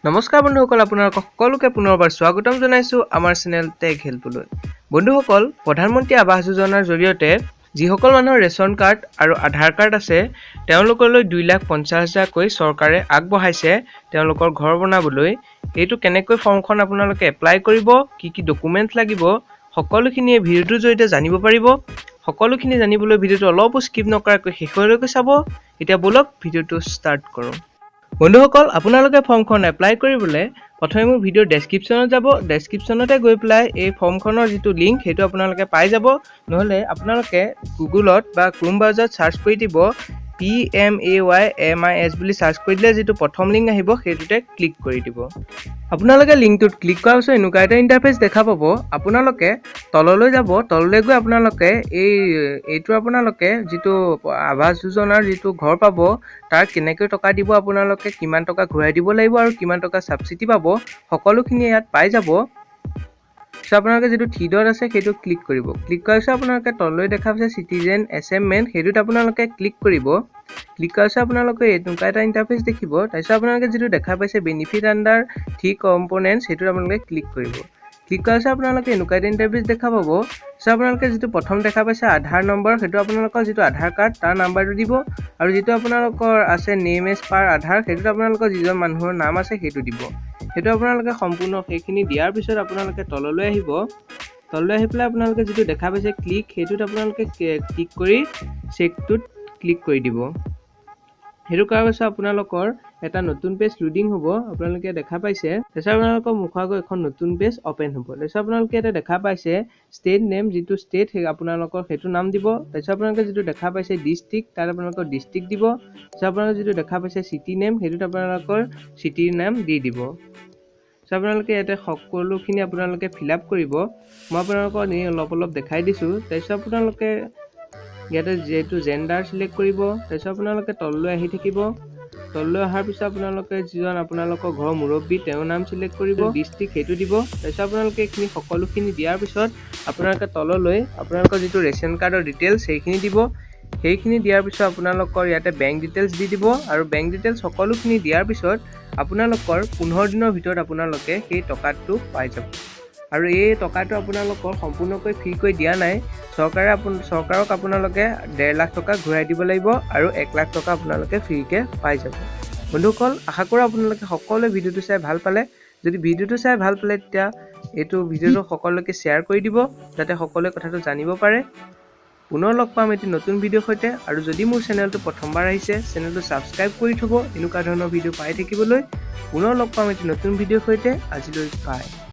নমস্কাৰ বন্ধুসকল, আপোনালোক সকলোকে পুনৰবাৰ স্বাগতম জনাইছো আমাৰ চেনেল টেক হেল্পলৈ। বন্ধুসকল, প্ৰধানমন্ত্ৰী আৱাস যোজনাৰ জৰিয়তে যিসকল মানুহৰ ৰেচন কাৰ্ড আৰু আধাৰ কাৰ্ড আছে তেওঁলোকলৈ 2,50,000কৈ চৰকাৰে আগবঢ়াইছে তেওঁলোকৰ ঘৰ বনাবলৈ। এইটো কেনেকৈ ফৰ্মখন আপোনালোকে এপ্লাই কৰিব, কি ডকুমেণ্ট লাগিব, সকলোখিনি এই ভিডিঅ'টোৰ জৰিয়তে জানিব পাৰিব। সকলোখিনি জানিবলৈ ভিডিঅ'টো অলপো স্কিপ নকৰাকৈ শেষলৈকে চাব। এতিয়া বলক ভিডিঅ'টো ষ্টাৰ্ট কৰোঁ। বন্ধুসকল, আপোনালোকে ফৰ্মখন এপ্লাই কৰিবলৈ প্ৰথমে মোৰ ভিডিঅ'ৰ ডেছক্ৰিপশ্যনত যাব। ডেছক্ৰিপশ্যনতে গৈ পেলাই এই ফৰ্মখনৰ যিটো লিংক সেইটো আপোনালোকে পাই যাব। নহ'লে আপোনালোকে গুগলত বা ক্ৰোম ব্ৰাউজাৰত চাৰ্চ কৰি দিব PMAYMIS বুলি চাৰ্চ কৰি দিলে যিটো প্ৰথম লিংক আহিব সেইটোতে ক্লিক কৰি দিব। আপোনালোকে লিংকটোত ক্লিক কৰাৰ পিছত এনেকুৱা এটা ইণ্টাৰফেচ দেখা পাব। আপোনালোকে তললৈ যাব, তললৈ গৈ আপোনালোকে এইটো আপোনালোকে যিটো আৱাস যোজনাৰ যিটো ঘৰ পাব তাৰ কেনেকৈ টকা দিব, আপোনালোকে কিমান টকা ঘূৰাই দিব লাগিব আৰু কিমান টকা ছাবচিডি পাব সকলোখিনি ইয়াত পাই যাব। চ' আপোনালোকে যিটো থ্ৰীডট আছে সেইটো ক্লিক কৰিব। ক্লিক কৰাৰ পিছত আপোনালোকে তললৈ দেখা পাইছে চিটিজেন এছেইনমেণ্ট, সেইটোত আপোনালোকে ক্লিক কৰিব। ক্লিক কৰাৰ পিছত আপোনালোকে এনেকুৱা এটা ইণ্টাৰফেচ দেখিব। তাৰপিছত আপোনালোকে যিটো দেখা পাইছে বেনিফিট আণ্ডাৰ 3 কম্পনেণ্টছ সেইটোত আপোনালোকে ক্লিক কৰিব। ক্লিক কৰাৰ পিছত আপোনালোকে এনেকুৱা এটা ইণ্টাৰফেচ দেখা পাব। চ' আপোনালোকে যিটো প্ৰথম দেখা পাইছে আধাৰ নম্বৰ, সেইটো আপোনালোকৰ যিটো আধাৰ কাৰ্ড তাৰ নাম্বাৰটো দিব। আৰু যিটো আপোনালোকৰ আছে নেম এজ পাৰ আধাৰ, সেইটোত আপোনালোকৰ যিজন মানুহৰ নাম আছে সেইটো দিব। সেইটো আপোনালোকে সম্পূৰ্ণ সেইখিনি দিয়াৰ পিছত আপোনালোকে তললৈ আহিব। তললৈ আহি পেলাই আপোনালোকে যিটো দেখা পাইছে ক্লিক, সেইটোত আপোনালোকে ক্লিক কৰি চেকটোত ক্লিক কৰি দিব। সেইটো কৰাৰ পিছত আপোনালোকৰ এটা নতুন পেজ লোডিং হ'ব, আপোনালোকে দেখা পাইছে। তাৰপিছত আপোনালোকৰ মুখৰ আগত এখন নতুন পেজ অপেন হ'ব। তাৰপিছত আপোনালোকে এটা দেখা পাইছে ষ্টেট নেম, যিটো ষ্টেট আপোনালোকৰ সেইটো নাম দিব। তাৰপিছত আপোনালোকে যিটো দেখা পাইছে ডিষ্ট্ৰিক্ট, তাত আপোনালোকৰ ডিষ্ট্ৰিক্ট দিব। তাৰপিছত আপোনালোকে যিটো দেখা পাইছে চিটি নেম, সেইটোত আপোনালোকৰ চিটিৰ নাম দি দিব। চ' আপোনালোকে ইয়াতে সকলোখিনি আপোনালোকে ফিল আপ কৰিব। মই আপোনালোকক অলপ দেখাই দিছোঁ। তাৰপিছত আপোনালোকে ইয়াতে যিহেতু জেণ্ডাৰ চিলেক্ট কৰিব। তাৰপিছত আপোনালোকে তললৈ আহি থাকিব। তললৈ অহাৰ পিছত আপোনালোকে যিজন আপোনালোকৰ ঘৰৰ মুৰব্বী তেওঁৰ নাম চিলেক্ট কৰিব, ডিষ্ট্ৰিক্ট সেইটো দিব। তাৰপিছত আপোনালোকে এইখিনি সকলোখিনি দিয়াৰ পিছত আপোনালোকে তললৈ আপোনালোকৰ যিটো ৰেচন কাৰ্ডৰ ডিটেইলছ সেইখিনি দিব। সেইখিনি দিয়াৰ পিছত আপোনালোকৰ ইয়াতে বেংক ডিটেইলছ দি দিব। আৰু বেংক ডিটেইলছ সকলোখিনি দিয়াৰ পিছত আপোনালোকৰ 15 দিনৰ ভিতৰত আপোনালোকে সেই টকাটো পাই যাব। আৰু এই টকাটো আপোনালোকৰ সম্পূৰ্ণকৈ ফ্ৰীকৈ দিয়া নাই। চৰকাৰক আপোনালোকে 1.5 লাখ টকা ঘূৰাই দিব লাগিব আৰু 1 লাখ টকা আপোনালোকে ফ্ৰীকৈ পাই যাব। বন্ধুসকল, আশা কৰোঁ আপোনালোকে সকলোৱে ভিডিঅ'টো চাই ভাল পালে। যদি ভিডিঅ'টো চাই ভাল পালে তেতিয়া এইটো ভিডিঅ'টো সকলোকে শ্বেয়াৰ কৰি দিব যাতে সকলোৱে কথাটো জানিব পাৰে। পুনৰ লগ পাম এটি নতুন ভিডিঅ'ৰ সৈতে। আৰু যদি মোৰ চেনেলটো প্ৰথমবাৰ আহিছে চেনেলটো ছাবস্ক্ৰাইব কৰি থ'ব এনেকুৱা ধৰণৰ ভিডিঅ' পাই থাকিবলৈ। পুনৰ লগ পাম এটি নতুন ভিডিঅ'ৰ সৈতে। আজিলৈ বাই।